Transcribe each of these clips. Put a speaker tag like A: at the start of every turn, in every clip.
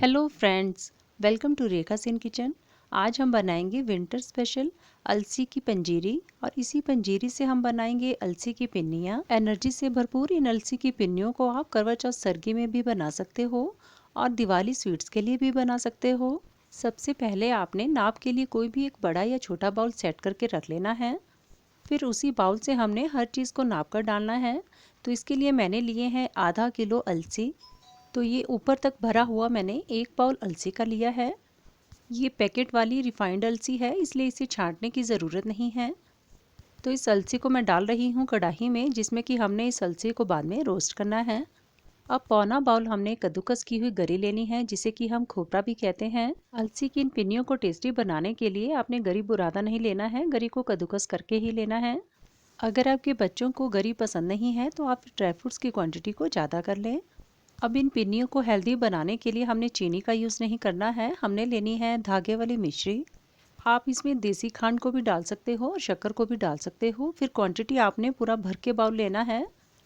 A: Hello friends, welcome to Rekha Singh kitchen. आज हम बनाएंगे विंटर स्पेशल अलसी की पंजीरी और इसी पंजीरी से हम बनाएंगे अलसी की पिन्नियाँ। एनर्जी से भरपूर इन अलसी की पिन्नियों को आप करवा चौथ सरगी में भी बना सकते हो और दिवाली स्वीट्स के लिए भी बना सकते हो। सबसे पहले आपने नाप के लिए कोई भी एक बड़ा या छोटा बाउल सेट करके रख लेना है। फिर उसी बाउल से हमने हर चीज़ को नाप कर डालना है। तो इसके लिए मैंने लिए हैं आधा किलो अलसी। तो ये ऊपर तक भरा हुआ मैंने एक बाउल अलसी का लिया है। ये पैकेट वाली रिफाइंड अलसी है, इसलिए इसे छांटने की ज़रूरत नहीं है। तो इस अलसी को मैं डाल रही हूँ कढ़ाई में, जिसमें कि हमने इस अलसी को बाद में रोस्ट करना है। अब पौना बाउल हमने कद्दूकस की हुई गरी लेनी है, जिसे कि हम खोपरा भी कहते हैं। अलसी की इन पिन्नियों को टेस्टी बनाने के लिए आपने गरी बुरादा नहीं लेना है, गरी को कद्दूकस करके ही लेना है। अगर आपके बच्चों को गरी पसंद नहीं है तो आप ड्राई फ्रूट्स की क्वांटिटी को ज़्यादा कर लें। अब इन पिन्नियों को हेल्दी बनाने के लिए हमने चीनी का यूज़ नहीं करना है, हमने लेनी है धागे वाली मिश्री। आप इसमें देसी खांड को भी डाल सकते हो और शक्कर को भी डाल सकते हो। फिर क्वांटिटी आपने पूरा भर के बाउल लेना है।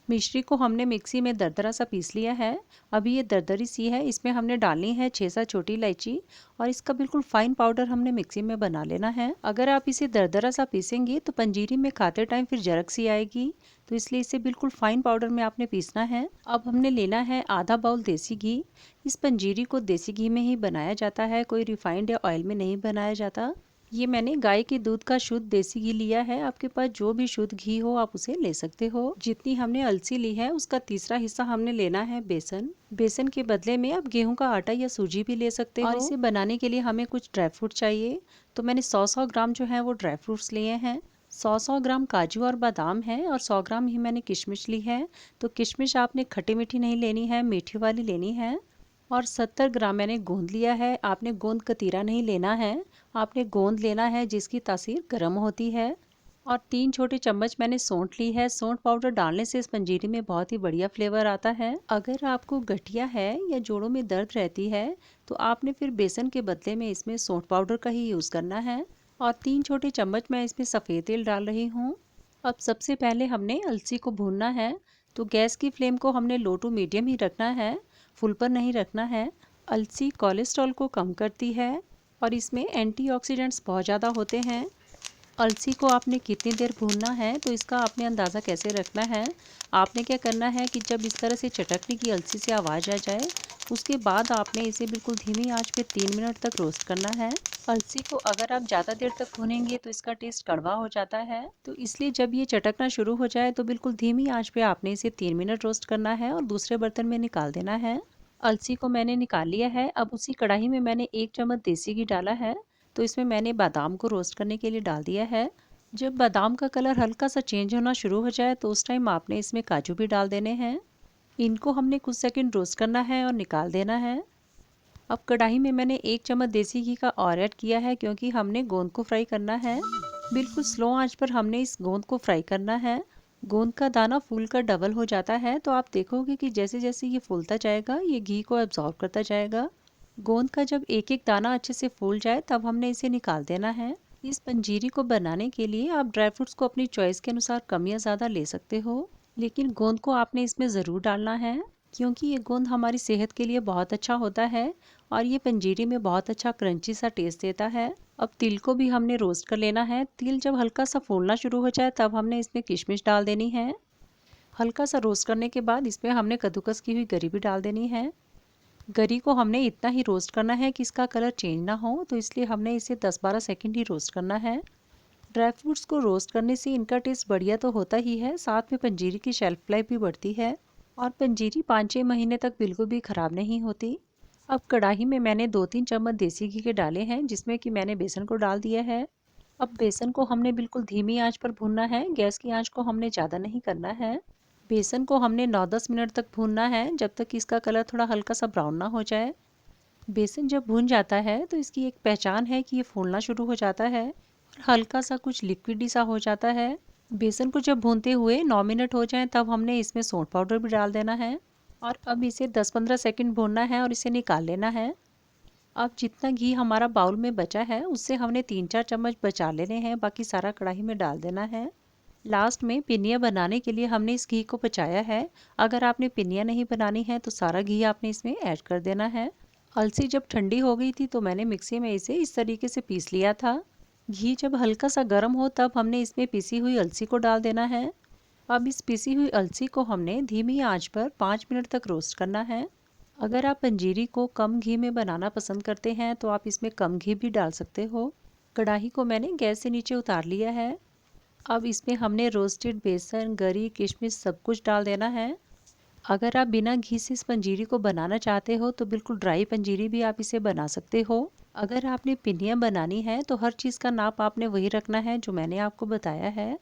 A: मिश्री को हमने मिक्सी में दरदरा सा पीस लिया है। अभी ये दरदरी सी है, इसमें हमने डालनी है 6-7 छोटी इलायची और इसका बिल्कुल फाइन पाउडर हमने मिक्सी में बना लेना है। अगर आप इसे दरदरा सा पीसेंगे तो पंजीरी में खाते टाइम फिर जरक सी आएगी, तो इसलिए इसे बिल्कुल फाइन पाउडर में आपने पीसना है। अब हमने लेना है आधा बाउल देसी घी। इस पंजीरी को देसी घी में ही बनाया जाता है, कोई रिफाइंड या ऑयल में नहीं बनाया जाता। ये मैंने गाय के दूध का शुद्ध देसी घी लिया है। आपके पास जो भी शुद्ध घी हो आप उसे ले सकते हो। जितनी हमने अलसी ली है उसका तीसरा हिस्सा हमने लेना है बेसन। बेसन के बदले में आप गेहूं का आटा या सूजी भी ले सकते हो। और इसे बनाने के लिए हमें कुछ ड्राई फ्रूट चाहिए। तो मैंने 100-100 ग्राम जो है वो ड्राई फ्रूट्स लिए हैं। 100-100 ग्राम काजू और बादाम है और 100 ग्राम ही मैंने किशमिश ली है। तो किशमिश आपने खट्टी मीठी नहीं लेनी है, मीठी वाली लेनी है। और 70 ग्राम मैंने गोंद लिया है। आपने गोंद कतीरा नहीं लेना है, आपने गोंद लेना है जिसकी तासीर गर्म होती है। और 3 छोटे चम्मच मैंने सौंठ ली है। सौंठ पाउडर डालने से इस पंजीरी में बहुत ही बढ़िया फ्लेवर आता है। अगर आपको गठिया है या जोड़ों में दर्द रहती है तो आपने फिर बेसन के बदले में इसमें सौंठ पाउडर का ही यूज़ करना है। और 3 छोटे चम्मच मैं इसमें सफ़ेद तेल डाल रही हूँ। अब सबसे पहले हमने अलसी को भूनना है। तो गैस की फ्लेम को हमने लो टू मीडियम ही रखना है, फुल पर नहीं रखना है। अलसी कोलेस्ट्रॉल को कम करती है और इसमें एंटीऑक्सीडेंट्स बहुत ज़्यादा होते हैं। अलसी को आपने कितनी देर भूनना है तो इसका आपने अंदाज़ा कैसे रखना है। आपने क्या करना है कि जब इस तरह से चटकने की अलसी से आवाज़ आ जाए उसके बाद आपने इसे बिल्कुल धीमी आंच पे 3 मिनट तक रोस्ट करना है। अलसी को अगर आप ज़्यादा देर तक भूनेंगे तो इसका टेस्ट कड़वा हो जाता है, तो इसलिए जब ये चटकना शुरू हो जाए तो बिल्कुल धीमी आंच पे आपने इसे 3 मिनट रोस्ट करना है और दूसरे बर्तन में निकाल देना है। अलसी को मैंने निकाल लिया है। अब उसी कढ़ाई में मैंने 1 चम्मच देसी घी डाला है। तो इसमें मैंने बादाम को रोस्ट करने के लिए डाल दिया है। जब बादाम का कलर हल्का सा चेंज होना शुरू हो जाए तो उस टाइम आपने इसमें काजू भी डाल देने हैं। इनको हमने कुछ सेकंड रोस्ट करना है और निकाल देना है। अब कढ़ाई में मैंने 1 चम्मच देसी घी का और ऐड किया है, क्योंकि हमने गोंद को फ्राई करना है। बिल्कुल स्लो आंच पर हमने इस गोंद को फ्राई करना है। गोंद का दाना फूल कर डबल हो जाता है, तो आप देखोगे कि जैसे जैसे ये फूलता जाएगा ये घी को एब्जॉर्ब करता जाएगा। गोंद का जब एक एक दाना अच्छे से फूल जाए तब हमने इसे निकाल देना है। इस पंजीरी को बनाने के लिए आप ड्राई फ्रूट्स को अपनी चॉइस के अनुसार कम या ज़्यादा ले सकते हो, लेकिन गोंद को आपने इसमें ज़रूर डालना है, क्योंकि ये गोंद हमारी सेहत के लिए बहुत अच्छा होता है और ये पंजीरी में बहुत अच्छा क्रंची सा टेस्ट देता है। अब तिल को भी हमने रोस्ट कर लेना है। तिल जब हल्का सा फूलना शुरू हो जाए तब हमने इसमें किशमिश डाल देनी है। हल्का सा रोस्ट करने के बाद इसमें हमने कद्दूकस की हुई गरी भी डाल देनी है। गरी को हमने इतना ही रोस्ट करना है कि इसका कलर चेंज ना हो, तो इसलिए हमने इसे 10-12 सेकंड ही रोस्ट करना है। ड्राई फ्रूट्स को रोस्ट करने से इनका टेस्ट बढ़िया तो होता ही है, साथ में पंजीरी की शेल्फ लाइफ भी बढ़ती है और पंजीरी 5-6 महीने तक बिल्कुल भी ख़राब नहीं होती। अब कढ़ाई में मैंने 2-3 चम्मच देसी घी के डाले हैं, जिसमें कि मैंने बेसन को डाल दिया है। अब बेसन को हमने बिल्कुल धीमी आंच पर भूनना है, गैस की आंच को हमने ज़्यादा नहीं करना है। बेसन को हमने 9-10 मिनट तक भूनना है, जब तक इसका कलर थोड़ा हल्का सा ब्राउन ना हो जाए। बेसन जब भून जाता है तो इसकी एक पहचान है कि ये फूलना शुरू हो जाता है और हल्का सा कुछ लिक्विडी सा हो जाता है। बेसन को जब भूनते हुए 9 मिनट हो जाएं तब हमने इसमें सौंठ पाउडर भी डाल देना है और अब इसे 10-15 सेकंड भूनना है और इसे निकाल लेना है। अब जितना घी हमारा बाउल में बचा है उससे हमने 3-4 चम्मच बचा लेने हैं, बाकी सारा कढ़ाई में डाल देना है। लास्ट में पिन्नियाँ बनाने के लिए हमने इस घी को बचाया है। अगर आपने पिन्नियाँ नहीं बनानी है तो सारा घी आपने इसमें ऐड कर देना है। अलसी जब ठंडी हो गई थी तो मैंने मिक्सी में इसे इस तरीके से पीस लिया था। घी जब हल्का सा गर्म हो तब हमने इसमें पीसी हुई अलसी को डाल देना है। अब इस पीसी हुई अलसी को हमने धीमी आंच पर 5 मिनट तक रोस्ट करना है। अगर आप पंजीरी को कम घी में बनाना पसंद करते हैं तो आप इसमें कम घी भी डाल सकते हो। कढ़ाई को मैंने गैस से नीचे उतार लिया है। अब इसमें हमने रोस्टेड बेसन, गरी, किशमिश सब कुछ डाल देना है। अगर आप बिना घी से इस पंजीरी को बनाना चाहते हो तो बिल्कुल ड्राई पंजीरी भी आप इसे बना सकते हो। अगर आपने पिनिया बनानी है तो हर चीज़ का नाप आपने वही रखना है जो मैंने आपको बताया है।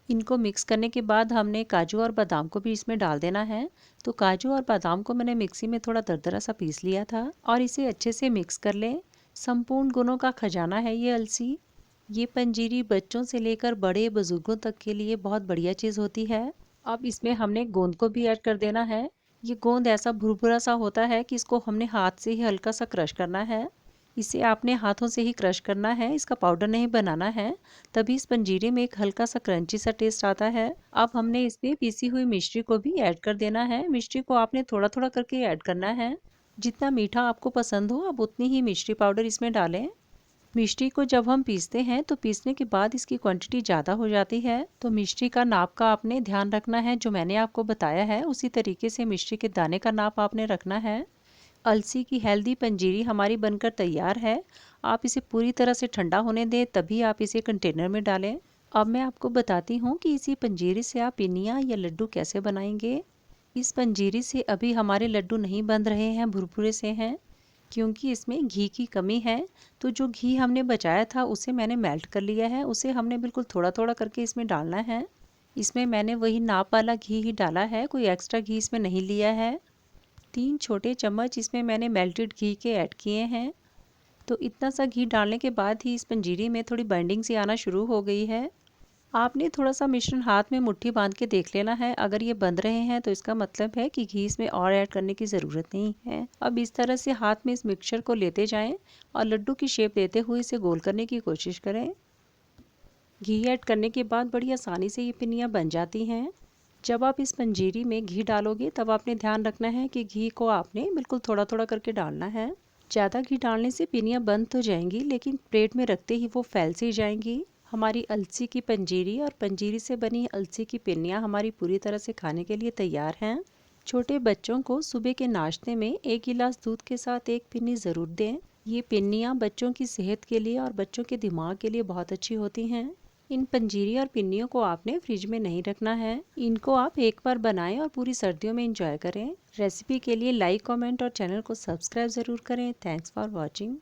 A: इनको मिक्स करने के बाद हमने काजू और बादाम को भी इसमें डाल देना है। तो काजू और बादाम को मैंने मिक्सी में थोड़ा दरदरा सा पीस लिया था और इसे अच्छे से मिक्स कर लें। संपूर्ण गुणों का खजाना है ये अलसी। ये पंजीरी बच्चों से लेकर बड़े बुजुर्गों तक के लिए बहुत बढ़िया चीज़ होती है। अब इसमें हमने गोंद को भी ऐड कर देना है। ये गोंद ऐसा भुरभुरा सा होता है कि इसको हमने हाथ से ही हल्का सा क्रश करना है। इसे आपने हाथों से ही क्रश करना है, इसका पाउडर नहीं बनाना है। तभी इस पंजीरी में एक हल्का सा क्रंची सा टेस्ट आता है। अब हमने इसमें पीसी हुई मिश्री को भी ऐड कर देना है। मिश्री को आपने थोड़ा थोड़ा करके ऐड करना है। जितना मीठा आपको पसंद हो आप उतनी ही मिश्री पाउडर इसमें डालें। मिश्री को जब हम पीसते हैं तो पीसने के बाद इसकी क्वांटिटी ज़्यादा हो जाती है, तो मिश्री का नाप का आपने ध्यान रखना है। जो मैंने आपको बताया है उसी तरीके से मिश्री के दाने का नाप आपने रखना है। अलसी की हेल्दी पंजीरी हमारी बनकर तैयार है। आप इसे पूरी तरह से ठंडा होने दें तभी आप इसे कंटेनर में डालें। अब मैं आपको बताती हूँ कि इसी पंजीरी से आप पिनिया या लड्डू कैसे बनाएंगे। इस पंजीरी से अभी हमारे लड्डू नहीं बन रहे हैं, भुरभुरे से हैं, क्योंकि इसमें घी की कमी है। तो जो घी हमने बचाया था उसे मैंने मेल्ट कर लिया है, उसे हमने बिल्कुल थोड़ा थोड़ा करके इसमें डालना है। इसमें मैंने वही नाप वाला घी ही डाला है, कोई एक्स्ट्रा घी इसमें नहीं लिया है। 3 छोटे चम्मच इसमें मैंने मेल्टेड घी के ऐड किए हैं। तो इतना सा घी डालने के बाद ही इस पंजीरी में थोड़ी बाइंडिंग सी आना शुरू हो गई है। आपने थोड़ा सा मिश्रण हाथ में मुट्ठी बांध के देख लेना है। अगर ये बंध रहे हैं तो इसका मतलब है कि घी इसमें और ऐड करने की ज़रूरत नहीं है। अब इस तरह से हाथ में इस मिक्सचर को लेते जाएं और लड्डू की शेप देते हुए इसे गोल करने की कोशिश करें। घी ऐड करने के बाद बड़ी आसानी से ये पिनियाँ बन जाती हैं। जब आप इस पंजीरी में घी डालोगे तब आपने ध्यान रखना है कि घी को आपने बिल्कुल थोड़ा थोड़ा करके डालना है। ज़्यादा घी डालने से पिनियाँ बंद तो जाएंगी लेकिन प्लेट में रखते ही वो फैल सी जाएंगी। हमारी अलसी की पंजीरी और पंजीरी से बनी अलसी की पिनियाँ हमारी पूरी तरह से खाने के लिए तैयार हैं। छोटे बच्चों को सुबह के नाश्ते में 1 गिलास दूध के साथ एक पिन्नी ज़रूर दें। ये पिन्नियाँ बच्चों की सेहत के लिए और बच्चों के दिमाग के लिए बहुत अच्छी होती हैं। इन पंजीरी और पिन्नियों को आपने फ्रिज में नहीं रखना है। इनको आप एक बार बनाएं और पूरी सर्दियों में एंजॉय करें। रेसिपी के लिए लाइक, कमेंट और चैनल को सब्सक्राइब ज़रूर करें। Thanks for watching.